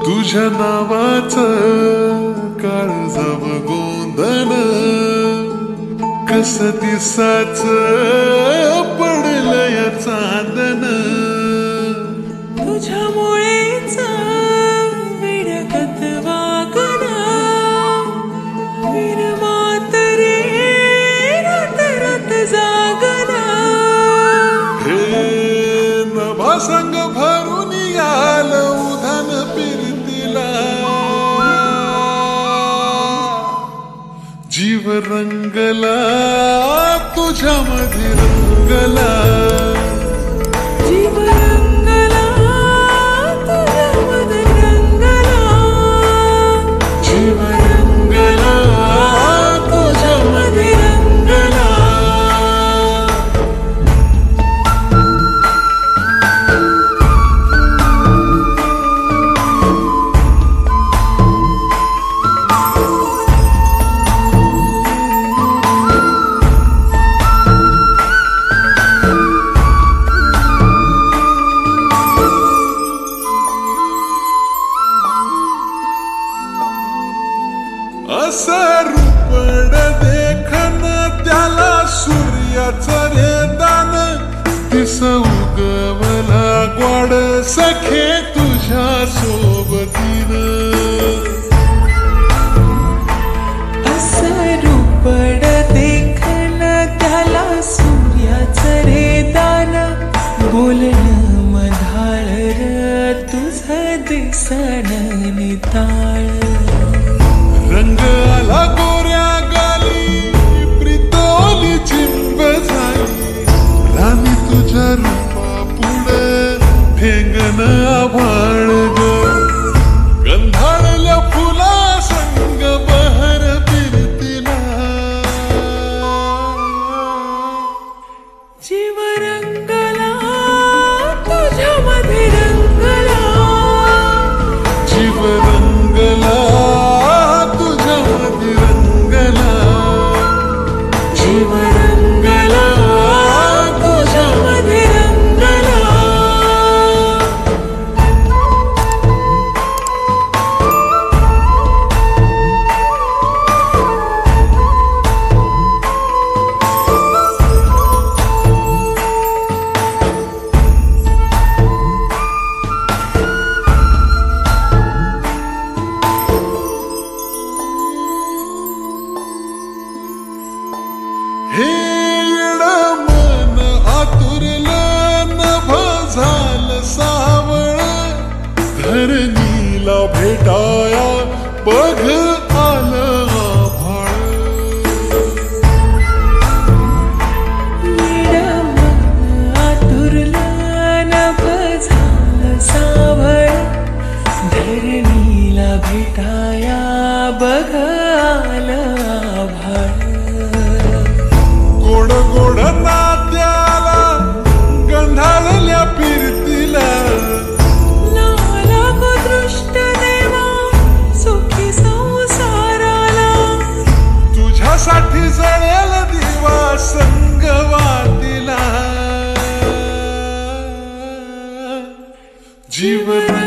तुझ्या नावाचं काळजाव गोंधन कस दिसाचं पडलंय चांदन तुझ्यामुळेच विडगत वागना विरमात रे रात रात जागना हे नभा संग भरून याल उधान फिरतीला जीव रंगला तुझ्यामध्ये रंगला जीव रंगला तुझ्यामध्ये रंगला जीव रंगला तुझ्यामध्ये रंगला असं रूपड देखन त्याला सूर्याचं रे दान दिस उगवला ग्वाड सखे तुझ्या सोबतीन असं रूपड देखन त्याला सूर्याचं रे दान बोलणं मधाळ र तुझं दिसण निताळ रंग आला गोऱ्या गाली प्रितोली चिंब झाली राणी तुझ्या रूपा पुढं ठेंगण आभाळ ग गंधाळल्या फुला संग बहर फिरतीला जीव रंगला तुझ्यामध्ये रंगला जीव रंगला तुझ्यामध्ये रंगला जीव रंगला तुझ्यामध्ये रंगला हे येडं मन आतुरलं नभ झालं सावळ धरणीला भेटाया बघ आलं आभाळ येडं मन आतुरलं नभ झालं सावळ धरणीला भेटाया बघ आलं आभाळ गोड गोड नात्याला गंधाळल्या फिरतीला नाला गो दृष्ट देवा सुखी संसाराला तुझ्यासाठी जळेल दिवा संगवातीला जीवन